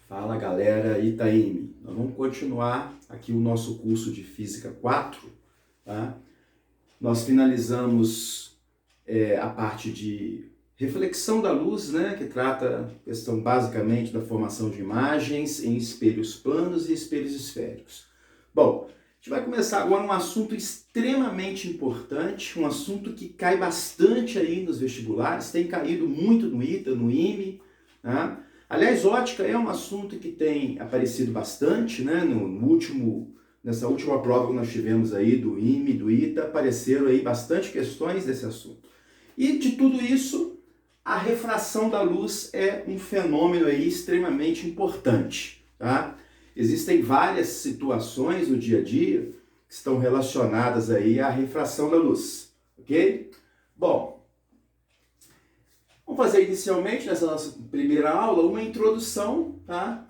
Fala galera, Itaime. Nós vamos continuar aqui o nosso curso de Física 4, tá? Nós finalizamos a parte de reflexão da luz, né, que trata a questão basicamente da formação de imagens em espelhos planos e espelhos esféricos. Bom, a gente vai começar agora um assunto extremamente importante, um assunto que cai bastante aí nos vestibulares, tem caído muito no ITA, no IME, tá? Aliás, ótica é um assunto que tem aparecido bastante, né? Nessa última prova que nós tivemos aí do IME, do ITA, apareceram aí bastante questões desse assunto. E de tudo isso, a refração da luz é um fenômeno aí extremamente importante, tá? Existem várias situações no dia a dia que estão relacionadas aí à refração da luz, ok? Bom, vamos fazer inicialmente, nessa nossa primeira aula, uma introdução, tá?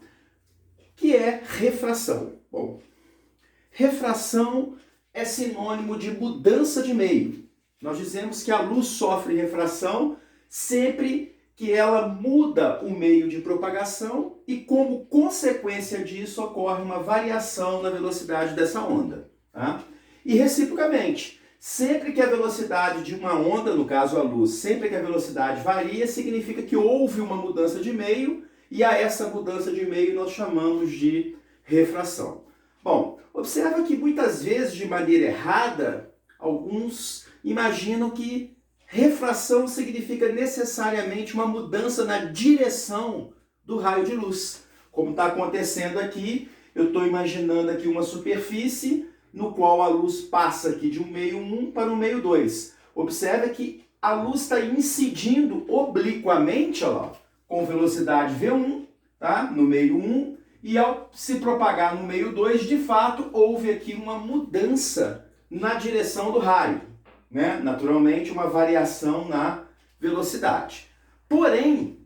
Que é refração. Bom, refração é sinônimo de mudança de meio. Nós dizemos que a luz sofre refração sempre que ela muda o meio de propagação e, como consequência disso, ocorre uma variação na velocidade dessa onda, tá? E reciprocamente, sempre que a velocidade de uma onda, no caso a luz, sempre que a velocidade varia, significa que houve uma mudança de meio, e a essa mudança de meio nós chamamos de refração. Bom, observa que muitas vezes, de maneira errada, alguns imaginam que refração significa necessariamente uma mudança na direção do raio de luz. Como está acontecendo aqui, eu estou imaginando aqui uma superfície no qual a luz passa aqui de um meio 1 para um meio 2. Observe que a luz está incidindo obliquamente, ó, com velocidade V1, tá? No meio 1, e ao se propagar no meio 2, de fato, houve aqui uma mudança na direção do raio, né? Naturalmente, uma variação na velocidade. Porém,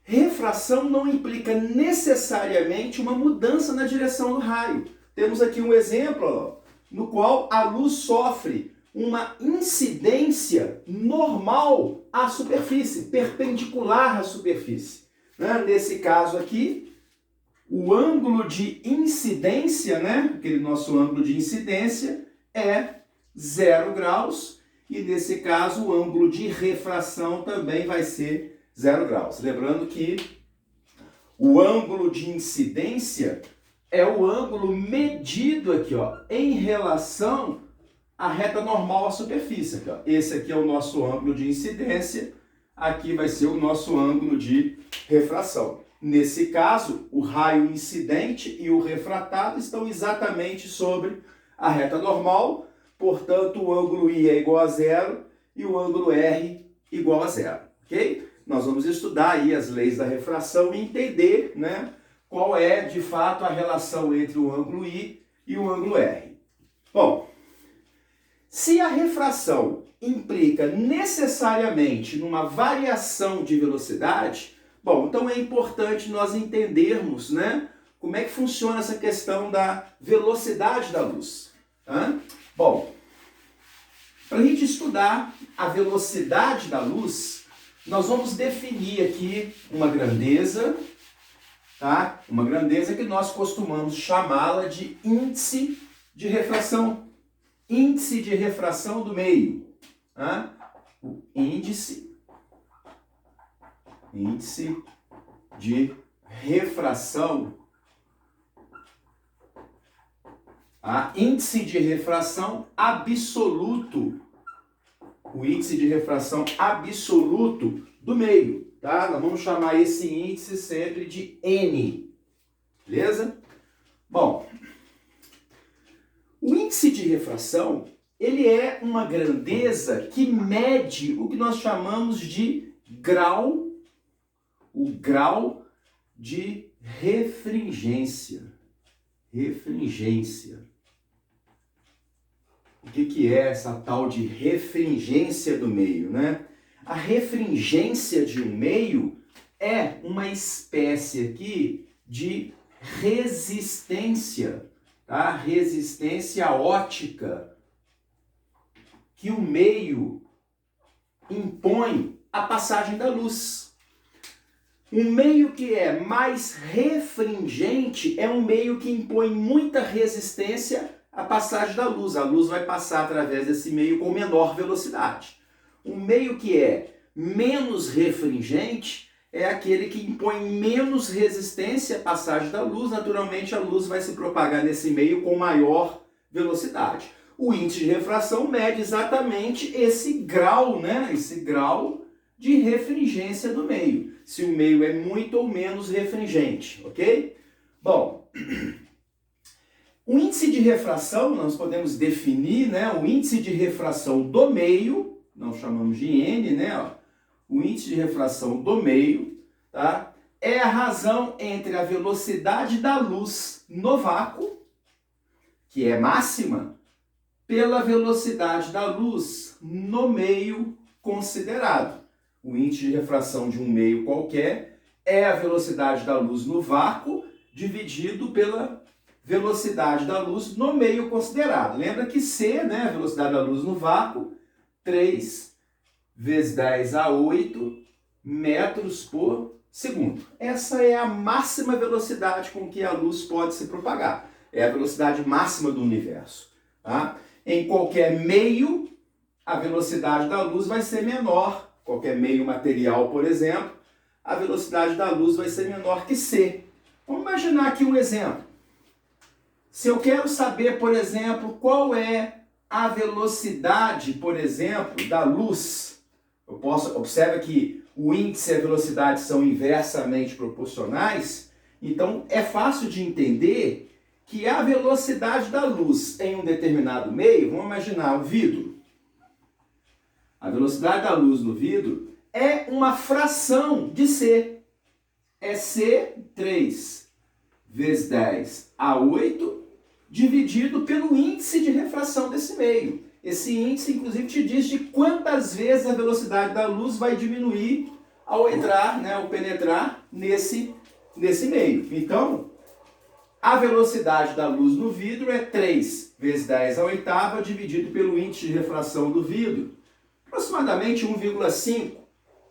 refração não implica necessariamente uma mudança na direção do raio. Temos aqui um exemplo, ó, no qual a luz sofre uma incidência normal à superfície, perpendicular à superfície, né? Nesse caso aqui, o ângulo de incidência, né? Aquele nosso ângulo de incidência é 0 graus, e nesse caso o ângulo de refração também vai ser 0 graus. Lembrando que o ângulo de incidência é o ângulo medido aqui, ó, em relação à reta normal à superfície. Aqui, ó. Esse aqui é o nosso ângulo de incidência, aqui vai ser o nosso ângulo de refração. Nesse caso, o raio incidente e o refratado estão exatamente sobre a reta normal, portanto, o ângulo I é igual a 0 e o ângulo R igual a 0, ok? Nós vamos estudar aí as leis da refração e entender, né, qual é, de fato, a relação entre o ângulo I e o ângulo R. Bom, se a refração implica necessariamente numa variação de velocidade, bom, então é importante nós entendermos, né, como é que funciona essa questão da velocidade da luz. Tá? Bom, para a gente estudar a velocidade da luz, nós vamos definir aqui uma grandeza, tá? Uma grandeza que nós costumamos chamá-la de índice de refração. Índice de refração do meio. Tá? O índice de refração. Índice de refração absoluto. O índice de refração absoluto do meio, tá? Nós vamos chamar esse índice sempre de N, beleza? Bom, o índice de refração, ele é uma grandeza que mede o que nós chamamos de grau, o grau de refringência. Refringência. O que é essa tal de refringência do meio, né? A refringência de um meio é uma espécie aqui de resistência, tá? Resistência óptica que o meio impõe à passagem da luz. Um meio que é mais refringente é um meio que impõe muita resistência à passagem da luz. A luz vai passar através desse meio com menor velocidade. Um meio que é menos refringente é aquele que impõe menos resistência à passagem da luz. Naturalmente, a luz vai se propagar nesse meio com maior velocidade. O índice de refração mede exatamente esse grau, né? Esse grau de refringência do meio. Se o meio é muito ou menos refringente, ok? Bom, o índice de refração, nós podemos definir, né? O índice de refração do meio, nós chamamos de N, né? O índice de refração do meio, tá? É a razão entre a velocidade da luz no vácuo, que é máxima, pela velocidade da luz no meio considerado. O índice de refração de um meio qualquer é a velocidade da luz no vácuo dividido pela velocidade da luz no meio considerado. Lembra que C, né, a velocidade da luz no vácuo, 3 vezes 10 a 8 metros por segundo. Essa é a máxima velocidade com que a luz pode se propagar. É a velocidade máxima do universo. Tá? Em qualquer meio, a velocidade da luz vai ser menor. Qualquer meio material, por exemplo, a velocidade da luz vai ser menor que C. Vamos imaginar aqui um exemplo. Se eu quero saber, por exemplo, qual é a velocidade, por exemplo, da luz, observa que o índice e a velocidade são inversamente proporcionais, então é fácil de entender que a velocidade da luz em um determinado meio, vamos imaginar um vidro. A velocidade da luz no vidro é uma fração de C. É C, 3 vezes 10 a 8, dividido pelo índice de refração desse meio. Esse índice, inclusive, te diz de quantas vezes a velocidade da luz vai diminuir ao entrar, né, ao penetrar nesse meio. Então, a velocidade da luz no vidro é 3 vezes 10 a oitava, dividido pelo índice de refração do vidro, aproximadamente 1,5.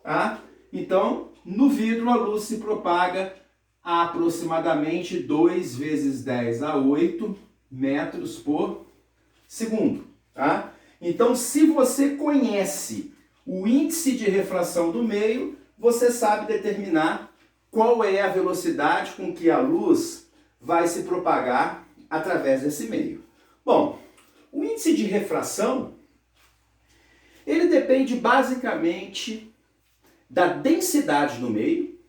Tá? Então, no vidro, a luz se propaga a aproximadamente 2 vezes 10 a 8 metros por segundo. Tá? Então, se você conhece o índice de refração do meio, você sabe determinar qual é a velocidade com que a luz vai se propagar através desse meio. Bom, o índice de refração, ele depende basicamente da densidade do meio.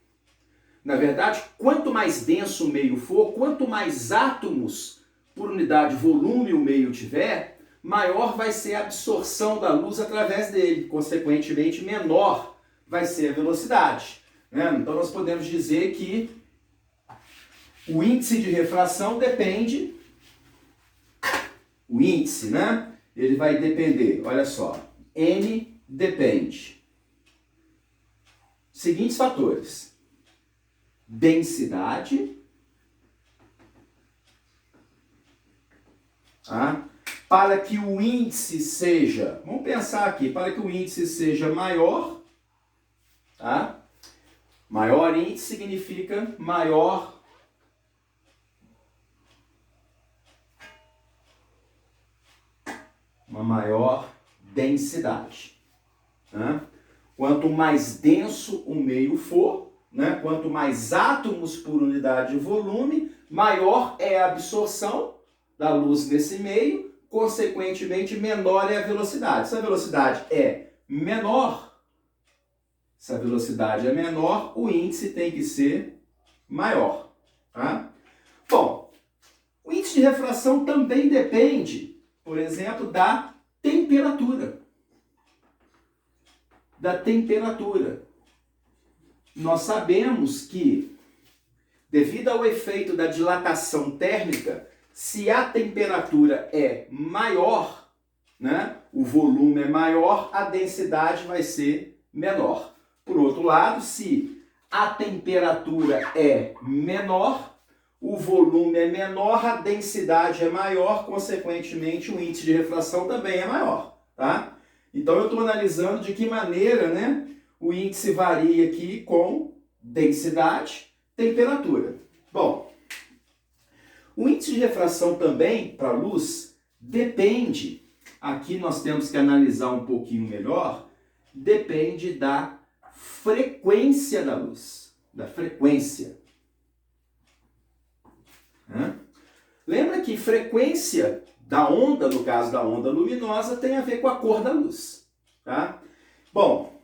Na verdade, quanto mais denso o meio for, quanto mais átomos por unidade de volume o meio tiver, maior vai ser a absorção da luz através dele. Consequentemente, menor vai ser a velocidade. Né? Então, nós podemos dizer que o índice de refração depende... O índice, né? Ele vai depender, olha só, N depende. Seguintes fatores: densidade, tá? Para que o índice seja, vamos pensar aqui, para que o índice seja maior, tá? Maior índice significa uma maior densidade. Né? Quanto mais denso o meio for, né? Quanto mais átomos por unidade de volume, maior é a absorção da luz nesse meio, consequentemente menor é a velocidade. Se a velocidade é menor, o índice tem que ser maior. Tá? Bom, o índice de refração também depende, por exemplo, da temperatura. Nós sabemos que, devido ao efeito da dilatação térmica, se a temperatura é maior, né, o volume é maior, a densidade vai ser menor. Por outro lado, se a temperatura é menor, o volume é menor, a densidade é maior, consequentemente o índice de refração também é maior. Tá? Então eu estou analisando de que maneira, né, o índice varia aqui com densidade, temperatura. Bom, o índice de refração também para a luz depende, aqui nós temos que analisar um pouquinho melhor, depende da frequência da luz, da frequência. Lembra que frequência da onda, no caso da onda luminosa, tem a ver com a cor da luz. Tá? Bom,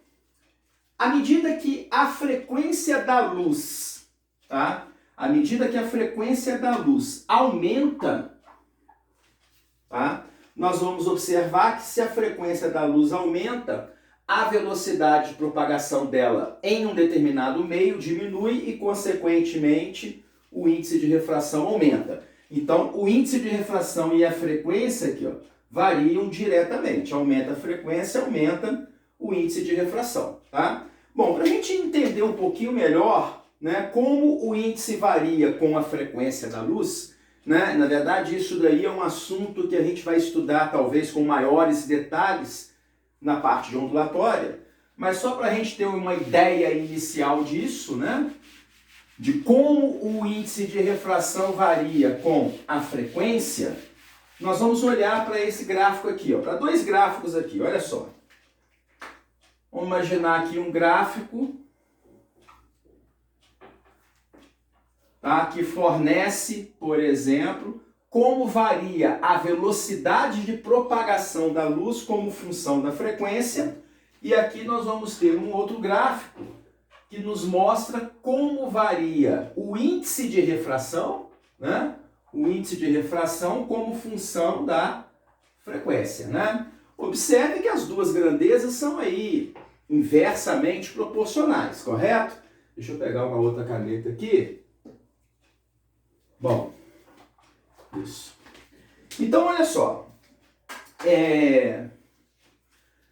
à medida que a frequência da luz, tá? À medida que a frequência da luz aumenta, tá? Nós vamos observar que se a frequência da luz aumenta, a velocidade de propagação dela em um determinado meio diminui e, consequentemente, o índice de refração aumenta. Então, o índice de refração e a frequência aqui, ó, variam diretamente. Aumenta a frequência, aumenta o índice de refração. Tá? Bom, para a gente entender um pouquinho melhor, né, como o índice varia com a frequência da luz, né, na verdade isso daí é um assunto que a gente vai estudar talvez com maiores detalhes na parte de ondulatória, mas só para a gente ter uma ideia inicial disso, né, de como o índice de refração varia com a frequência, nós vamos olhar para esse gráfico aqui, para dois gráficos aqui, olha só. Vamos imaginar aqui um gráfico, tá, que fornece, por exemplo, como varia a velocidade de propagação da luz como função da frequência. E aqui nós vamos ter um outro gráfico que nos mostra como varia o índice de refração, né? O índice de refração como função da frequência, né? Observe que as duas grandezas são aí inversamente proporcionais, correto? Deixa eu pegar uma outra caneta aqui. Bom, isso. Então, olha só.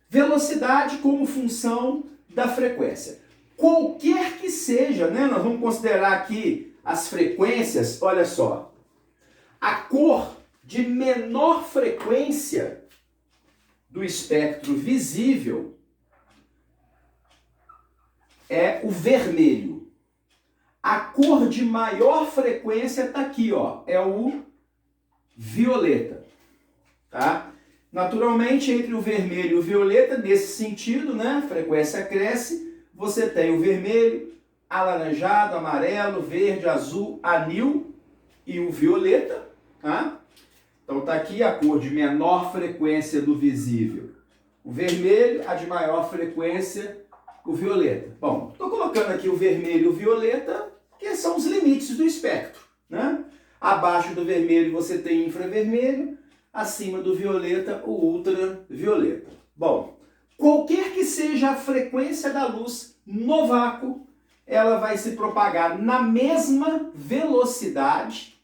Velocidade como função da frequência. Qualquer que seja, né? Nós vamos considerar aqui as frequências, olha só. A cor de menor frequência do espectro visível é o vermelho. A cor de maior frequência está aqui, ó, é o violeta. Tá? Naturalmente, entre o vermelho e o violeta, nesse sentido, né, a frequência cresce, você tem o vermelho, alaranjado, amarelo, verde, azul, anil e o violeta. Tá? Então está aqui a cor de menor frequência do visível, o vermelho, a de maior frequência, o violeta. Bom, estou colocando aqui o vermelho e o violeta, que são os limites do espectro. Né? Abaixo do vermelho você tem infravermelho, acima do violeta, o ultravioleta. Bom, qualquer que seja a frequência da luz no vácuo, ela vai se propagar na mesma velocidade.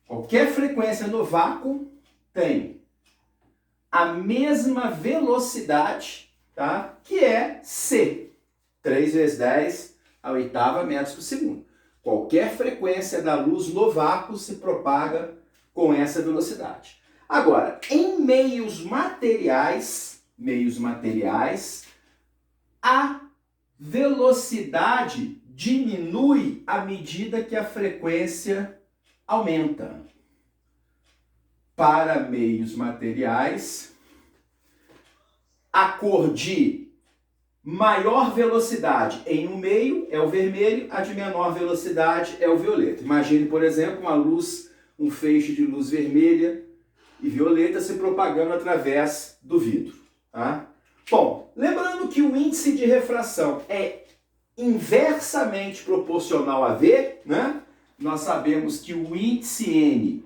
Qualquer frequência no vácuo tem a mesma velocidade, tá? Que é c, 3 vezes 10 a oitava metros por segundo. Qualquer frequência da luz no vácuo se propaga com essa velocidade. Agora, em meios materiais, a velocidade diminui à medida que a frequência aumenta. Para meios materiais, a cor de maior velocidade em um meio é o vermelho, a de menor velocidade é o violeta. Imagine, por exemplo, uma luz, um feixe de luz vermelha e violeta se propagando através do vidro. Tá? Bom, lembrando que o índice de refração é inversamente proporcional a V, né? Nós sabemos que o índice N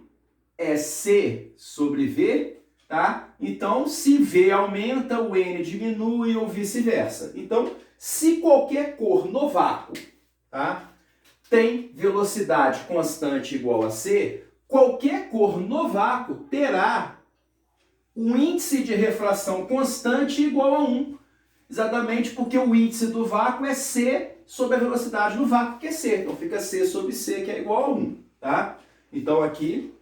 é C sobre V, tá? Então, se V aumenta, o N diminui ou vice-versa. Então, se qualquer cor no vácuo, tá, tem velocidade constante igual a C, qualquer cor no vácuo terá um índice de refração constante igual a 1. Exatamente porque o índice do vácuo é C sobre a velocidade do vácuo, que é C. Então fica C sobre C, que é igual a 1. Tá? Então aqui,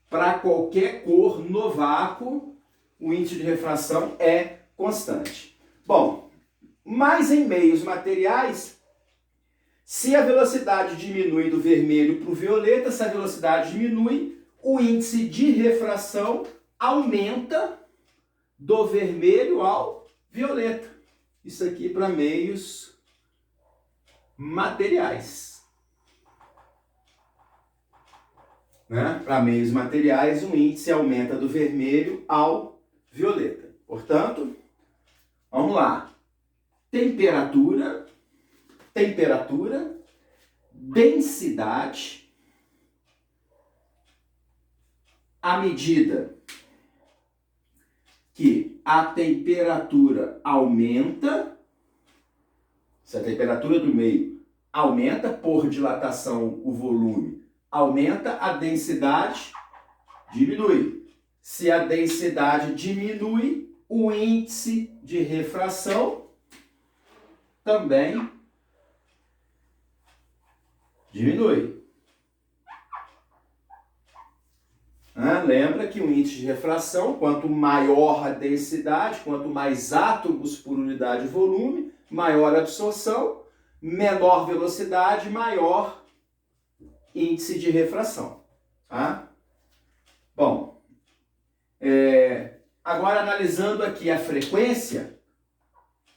para qualquer cor no vácuo, o índice de refração é constante. Bom, mas em meios materiais, Se a velocidade diminui do vermelho para o violeta, se a velocidade diminui, o índice de refração aumenta do vermelho ao violeta. Isso aqui para meios materiais. Né? Para meios materiais, o índice aumenta do vermelho ao violeta. Portanto, vamos lá. Temperatura, densidade, à medida que a temperatura aumenta, se a temperatura do meio aumenta, por dilatação o volume aumenta, a densidade diminui. Se a densidade diminui, o índice de refração também diminui. Lembra que o índice de refração, quanto maior a densidade, quanto mais átomos por unidade de volume, maior a absorção, menor velocidade, maior índice de refração. Tá? Bom, agora analisando aqui a frequência,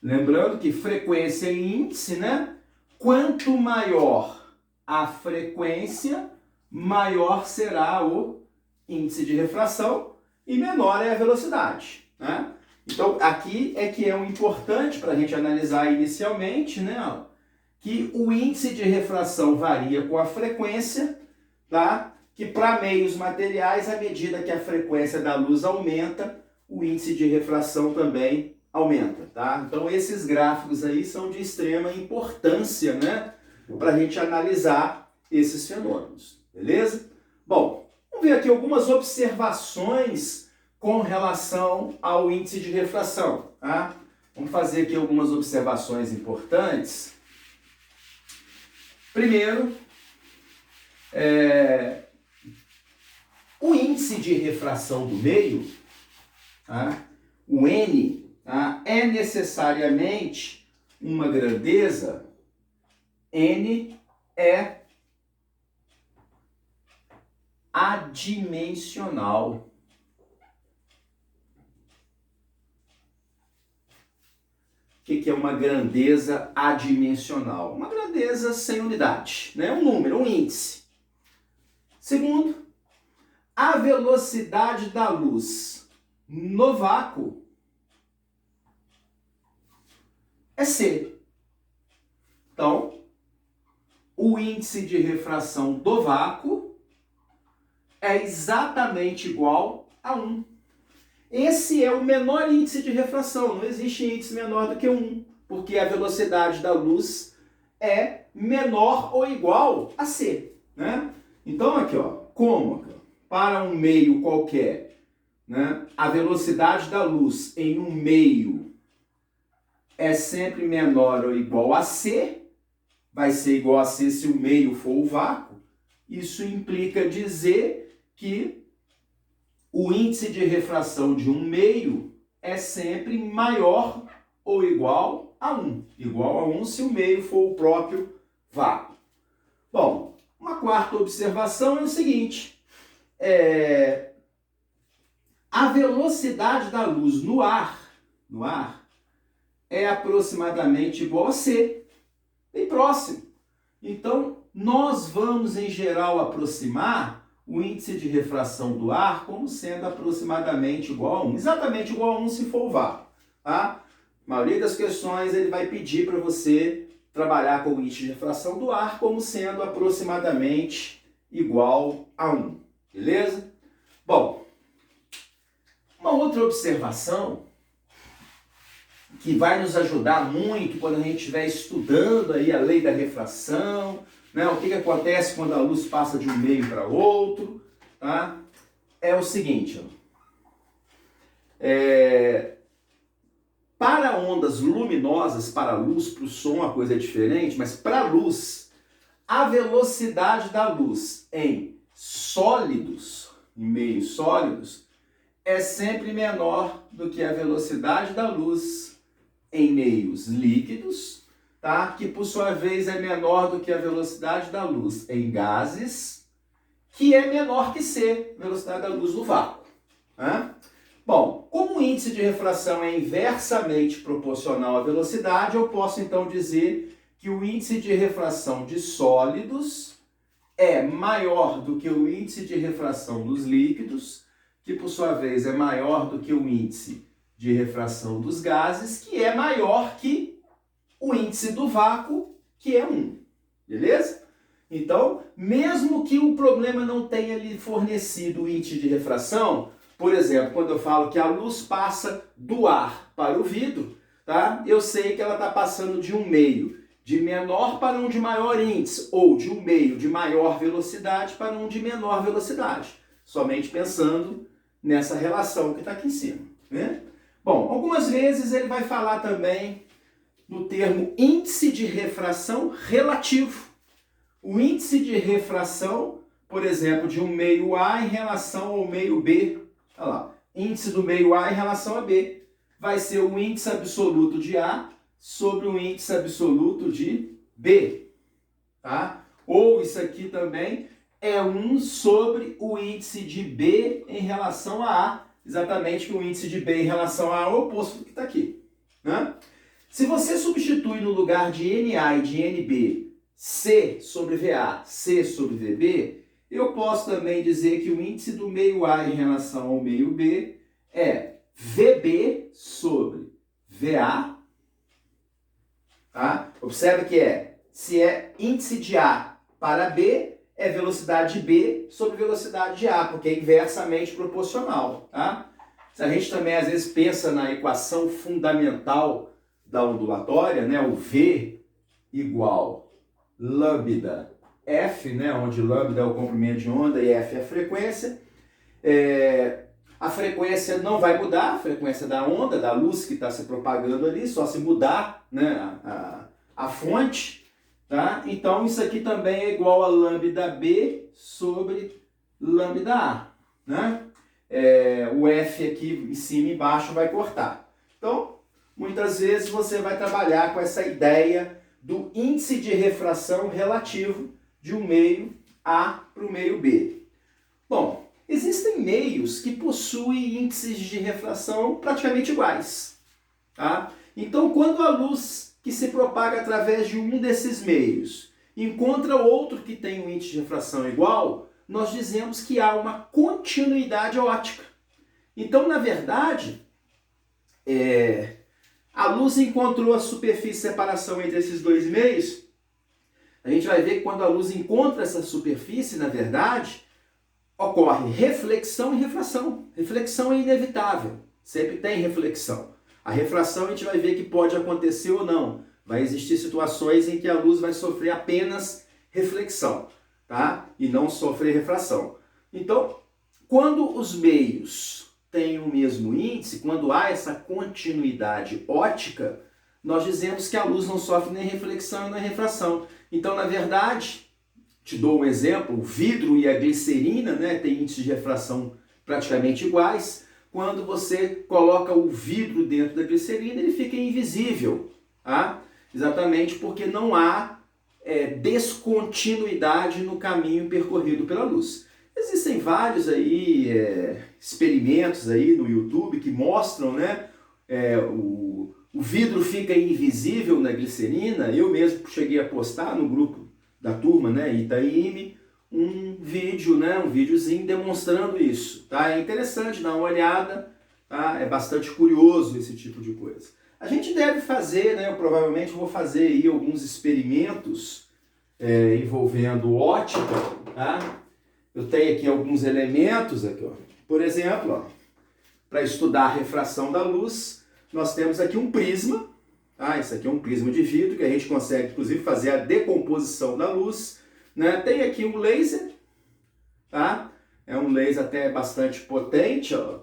lembrando que frequência e índice, né? Quanto maior a frequência, maior será o índice de refração e menor é a velocidade. Né? Então, aqui é que é o importante para a gente analisar inicialmente, né? Que o índice de refração varia com a frequência, tá? Que para meios materiais, à medida que a frequência da luz aumenta, o índice de refração também aumenta. Tá? Então, esses gráficos aí são de extrema importância, né? Para a gente analisar esses fenômenos. Beleza? Bom, vamos ver aqui algumas observações com relação ao índice de refração. Tá? Vamos fazer aqui algumas observações importantes. Primeiro, o índice de refração do meio, tá? O N, tá? É necessariamente uma grandeza. N é adimensional. O que é uma grandeza adimensional? Uma grandeza sem unidade, né? Um número, um índice. Segundo, a velocidade da luz no vácuo é c. Então, o índice de refração do vácuo é exatamente igual a 1. Esse é o menor índice de refração, não existe índice menor do que 1, porque a velocidade da luz é menor ou igual a c. Né? Então, aqui, ó, como para um meio qualquer, né, a velocidade da luz em um meio é sempre menor ou igual a c, vai ser igual a c se o meio for o vácuo, isso implica dizer que o índice de refração de um meio é sempre maior ou igual a 1. Igual a 1 se o meio for o próprio vácuo. Bom, uma quarta observação é o seguinte. A velocidade da luz no ar é aproximadamente igual a c. Bem próximo. Então, nós vamos, em geral, aproximar o índice de refração do ar como sendo aproximadamente igual a 1. Exatamente igual a 1 se for o vácuo. Tá? A maioria das questões ele vai pedir para você trabalhar com o índice de refração do ar como sendo aproximadamente igual a 1. Beleza? Bom, uma outra observação que vai nos ajudar muito quando a gente estiver estudando aí a lei da refração, né? O que acontece quando a luz passa de um meio para outro, tá? É o seguinte, para ondas luminosas, para a luz, para o som a coisa é diferente, mas para a luz, a velocidade da luz em sólidos, em meios sólidos, é sempre menor do que a velocidade da luz em meios líquidos, tá? Que por sua vez é menor do que a velocidade da luz em gases, que é menor que C, velocidade da luz no vácuo. Né? Bom, como o índice de refração é inversamente proporcional à velocidade, eu posso então dizer que o índice de refração de sólidos é maior do que o índice de refração dos líquidos, que por sua vez é maior do que o índice de refração dos gases, que é maior que o índice do vácuo, que é 1. Beleza? Então, mesmo que o problema não tenha lhe fornecido o índice de refração, por exemplo, quando eu falo que a luz passa do ar para o vidro, tá? Eu sei que ela está passando de um meio de menor para um de maior índice, ou de um meio de maior velocidade para um de menor velocidade, somente pensando nessa relação que está aqui em cima. Né? Bom, algumas vezes ele vai falar também no termo índice de refração relativo. O índice de refração, por exemplo, de um meio A em relação ao meio B, olha lá, índice do meio A em relação a B, vai ser o índice absoluto de A sobre o índice absoluto de B. Tá? Ou isso aqui também é 1 sobre o índice de B em relação a A, exatamente que o índice de B em relação a A é o oposto do que está aqui. Né? Se você substitui no lugar de NA e de NB C sobre VA, C sobre VB, eu posso também dizer que o índice do meio A em relação ao meio B é VB sobre VA. Tá? Observe que se é índice de A para B, é velocidade de B sobre velocidade de A, porque é inversamente proporcional. Tá? Se a gente também às vezes pensa na equação fundamental da ondulatória, né, o V igual lambda F, né, onde lambda é o comprimento de onda e F é a frequência. A frequência não vai mudar, a frequência da onda, da luz que está se propagando ali, só se mudar, né, a fonte. Tá? Então isso aqui também é igual a lambda B sobre lambda A. Né? O F aqui em cima e embaixo vai cortar. Então, muitas vezes você vai trabalhar com essa ideia do índice de refração relativo de um meio A para o meio B. Bom, existem meios que possuem índices de refração praticamente iguais. Tá? Então, quando a luz que se propaga através de um desses meios encontra outro que tem um índice de refração igual, nós dizemos que há uma continuidade óptica. Então, na verdade, a luz encontrou a superfície de separação entre esses dois meios. A gente vai ver que quando a luz encontra essa superfície, na verdade, ocorre reflexão e refração. Reflexão é inevitável, sempre tem reflexão. A refração a gente vai ver que pode acontecer ou não. Vai existir situações em que a luz vai sofrer apenas reflexão, tá? E não sofrer refração. Então, quando os meios têm o mesmo índice, quando há essa continuidade óptica, nós dizemos que a luz não sofre nem reflexão e nem refração. Então, na verdade, te dou um exemplo, o vidro e a glicerina, né, têm índices de refração praticamente iguais. Quando você coloca o vidro dentro da glicerina, ele fica invisível, tá? Exatamente porque não há descontinuidade no caminho percorrido pela luz. Existem vários aí experimentos aí no YouTube que mostram, né, o vidro fica invisível na glicerina. Eu mesmo cheguei a postar no grupo da turma, né, Itaime, um vídeo, né, um videozinho demonstrando isso. Tá? É interessante dar uma olhada, tá? É bastante curioso esse tipo de coisa. A gente deve fazer, né, eu provavelmente vou fazer aí alguns experimentos envolvendo ótica, tá? Eu tenho aqui alguns elementos, aqui, ó. Por exemplo, para estudar a refração da luz, nós temos aqui um prisma. Tá? Isso aqui é um prisma de vidro que a gente consegue, inclusive, fazer a decomposição da luz. Né? Tem aqui um laser. Tá? É um laser até bastante potente. Ó.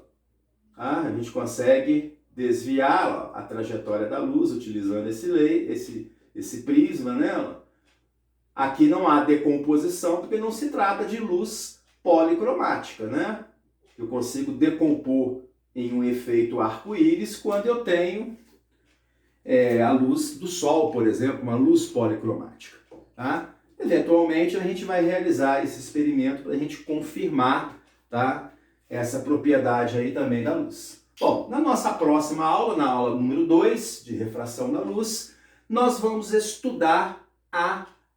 Tá? A gente consegue desviar, ó, a trajetória da luz utilizando esse prisma. Né? Aqui não há decomposição, porque não se trata de luz policromática, né? Eu consigo decompor em um efeito arco-íris quando eu tenho a luz do sol, por exemplo, uma luz policromática. Tá? Eventualmente a gente vai realizar esse experimento para a gente confirmar, tá, essa propriedade aí também da luz. Bom, na nossa próxima aula, na aula número 2 de refração da luz, nós vamos estudar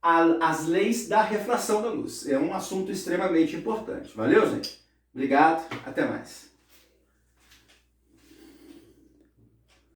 as leis da refração da luz. É um assunto extremamente importante. Valeu, gente? Obrigado, até mais.